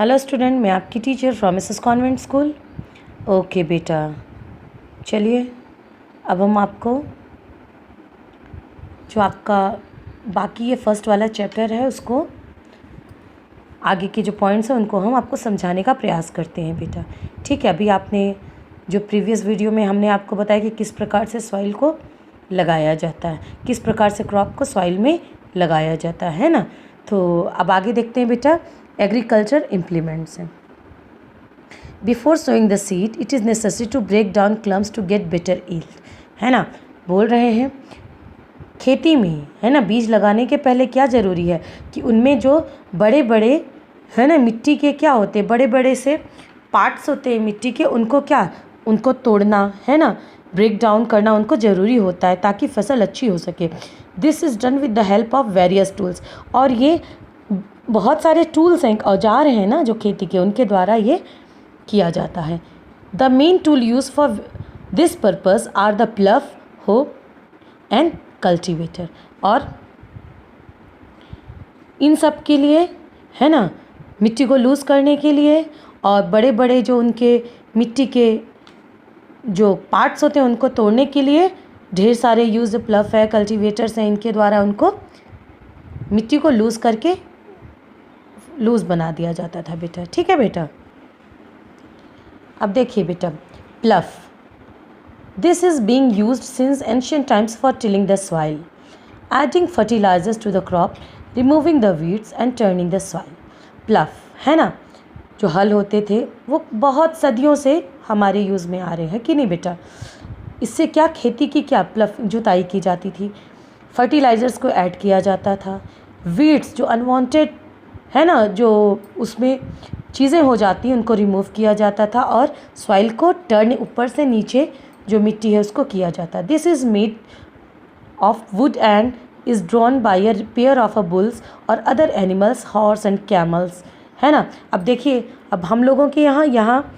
Hello student, मैं आपकी teacher from Mrs convent school. Okay बेटा, चलिए अब हम आपको जो आपका बाकी ये फर्स्ट वाला चैप्टर है उसको आगे के जो पॉइंट्स हैं उनको हम आपको समझाने का प्रयास करते हैं बेटा। ठीक है, अभी आपने जो प्रीवियस वीडियो में हमने आपको बताया कि किस प्रकार से सॉइल को लगाया जाता है, किस प्रकार से क्रॉप को सॉइल में लगाया जाता है ना। तो अब आगे देखते हैं बेटा एग्रीकल्चर इम्प्लीमेंट्स हैं। Before sowing the seed it is necessary to break down clumps to get better yield, है ना। बोल रहे हैं खेती में, है ना, बीज लगाने के पहले क्या ज़रूरी है कि उनमें जो बड़े बड़े, है ना, मिट्टी के क्या होते हैं, बड़े बड़े से पार्ट्स होते हैं मिट्टी के, उनको तोड़ना, है ना, ब्रेक डाउन करना उनको ज़रूरी होता है ताकि फसल अच्छी हो सके। This is done with the help of various tools, और ये बहुत सारे टूल्स हैं, औजार हैं ना जो खेती के, उनके द्वारा ये किया जाता है। The main tool use for this purpose are the plough, hoe and cultivator. और इन सब के लिए, है ना, मिट्टी को लूज़ करने के लिए और बड़े बड़े जो उनके मिट्टी के जो पार्ट्स होते हैं उनको तोड़ने के लिए ढेर सारे यूज प्लव है, कल्टीवेटर्स हैं, इनके द्वारा उनको मिट्टी को लूज़ करके लूज़ बना दिया जाता था बेटा। ठीक है बेटा, अब देखिए बेटा plough, this is being used since ancient times for tilling the soil, adding fertilisers to the crop, removing the weeds and turning the soil. Plough, है ना, जो हल होते थे वो बहुत सदियों से हमारे यूज़ में आ रहे हैं कि नहीं बेटा। इससे क्या खेती की क्या प्लव जुताई की जाती थी, फर्टिलाइज़र्स को ऐड किया जाता था, वीड्स जो अनवांटेड, है ना, जो उसमें चीज़ें हो जाती हैं उनको रिमूव किया जाता था, और सॉइल को टर्न ऊपर से नीचे जो मिट्टी है उसको किया जाता। This is made of wood and is drawn by a pair of a bulls और other animals, horse and camels, है ना। अब देखिए, अब हम लोगों के यहाँ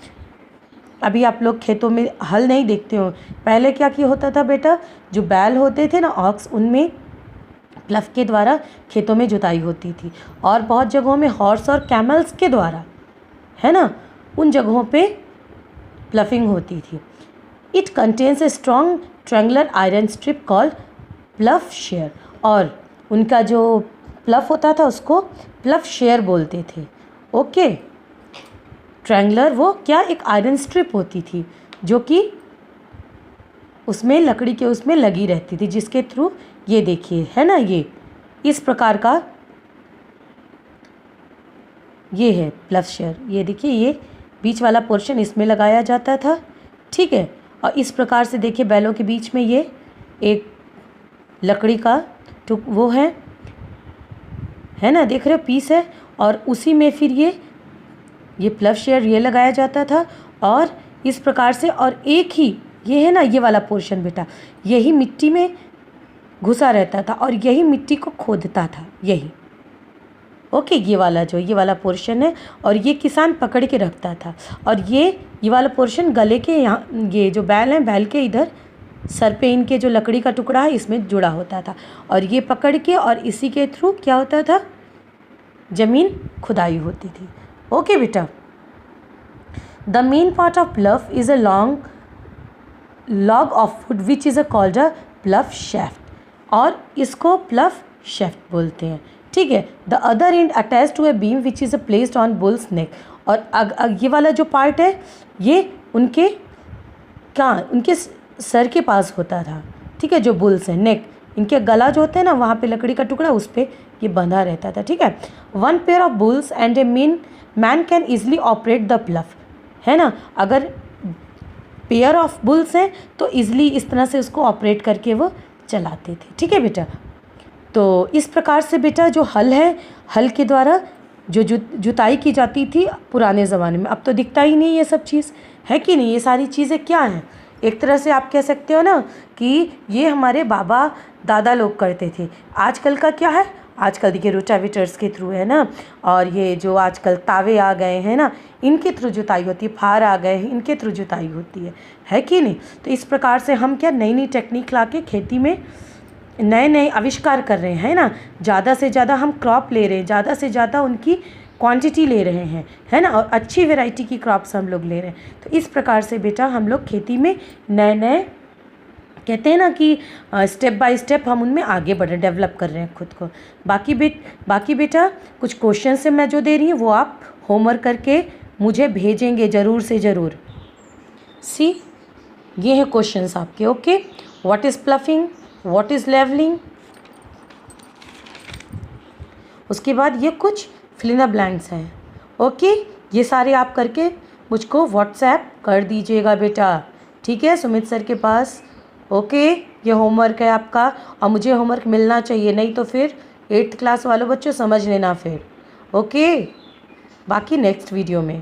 अभी आप लोग खेतों में हल नहीं देखते हो, पहले क्या किया होता था बेटा, जो बैल होते थे ना, ऑक्स, उनमें प्लव के द्वारा खेतों में जुताई होती थी, और बहुत जगहों में हॉर्स और कैमल्स के द्वारा, है ना, उन जगहों पे प्लफिंग होती थी। It contains a strong triangular iron strip called plough share, और उनका जो प्लव होता था उसको प्लव शेयर बोलते थे। ओके, ट्रैंगुलर वो क्या, एक आयरन स्ट्रिप होती थी जो कि उसमें लकड़ी के उसमें लगी रहती थी, जिसके थ्रू ये देखिए, है ना, ये इस प्रकार का ये है प्लव शेयर। ये देखिए, ये बीच वाला पोर्शन इसमें लगाया जाता था, ठीक है। और इस प्रकार से देखिए बैलों के बीच में ये एक लकड़ी का वो है ना, देख रहे हो, पीस है, और उसी में फिर ये प्लव शेयर ये लगाया जाता था, और इस प्रकार से, और एक ही ये है ना, ये वाला पोर्शन बेटा, यही मिट्टी में घुसा रहता था और यही मिट्टी को खोदता था, यही। ओके, ये वाला पोर्शन है, और ये किसान पकड़ के रखता था, और ये वाला पोर्शन गले के यहाँ, ये जो बैल हैं, बैल के इधर सर पे इनके जो लकड़ी का टुकड़ा है इसमें जुड़ा होता था, और ये पकड़ के, और इसी के थ्रू क्या होता था, ज़मीन खुदाई होती थी। ओके बेटा, the main part of plough is a long log of wood which is called a plough shaft, और इसको प्लव शैफ्ट बोलते हैं, ठीक है। The other end attach to a beam which is placed on bull's neck, और ये वाला जो पार्ट है ये उनके सर के पास होता था, ठीक है, जो बुल्स हैं, नेक, इनके गला जो होता है ना, वहाँ पे लकड़ी का टुकड़ा, उस पर ये बंधा रहता था, ठीक है। One pair of bulls and a man can easily operate the plough, है ना, अगर पेयर ऑफ बुल्स हैं तो ईजिली इस तरह से उसको ऑपरेट करके वो चलाते थे, ठीक है बेटा। तो इस प्रकार से बेटा जो हल है, हल के द्वारा जो जुताई की जाती थी पुराने ज़माने में, अब तो दिखता ही नहीं ये सब चीज़, है कि नहीं। ये सारी चीज़ें क्या हैं, एक तरह से आप कह सकते हो ना कि ये हमारे बाबा दादा लोग करते थे। आजकल का क्या है, आजकल देखिए रोटावेटर्स के थ्रू है ना, और ये जो आजकल तावे आ गए हैं ना, इनके थ्रू जुताई होती है, फार आ गए हैं, इनके थ्रू जुताई होती है कि नहीं। तो इस प्रकार से हम क्या नई नई टेक्निक ला के खेती में नए नए आविष्कार कर रहे हैं ना, ज़्यादा से ज़्यादा हम क्रॉप ले रहे हैं, ज़्यादा से ज़्यादा उनकी क्वांटिटी ले रहे हैं, है ना, और अच्छी वैरायटी की क्रॉप्स हम लोग ले रहे हैं। तो इस प्रकार से बेटा हम लोग खेती में नए नए, कहते हैं ना कि स्टेप बाय स्टेप हम उनमें आगे बढ़ रहे हैं, डेवलप कर रहे हैं खुद को। बाकी बेटा कुछ क्वेश्चन से मैं जो दे रही हूँ वो आप होमवर्क करके मुझे भेजेंगे ज़रूर से ज़रूर। सी, ये है क्वेश्चंस आपके। Okay, what is ploughing, what is levelling, उसके बाद ये कुछ फिल इन द ब्लैंक्स हैं। ओके, ये सारे आप करके मुझको व्हाट्सएप कर दीजिएगा बेटा, ठीक है, सुमित सर के पास। ओके, ये होमवर्क है आपका और मुझे होमवर्क मिलना चाहिए, नहीं तो फिर 8th क्लास वालों बच्चों समझ लेना फिर। ओके, बाकी नेक्स्ट वीडियो में।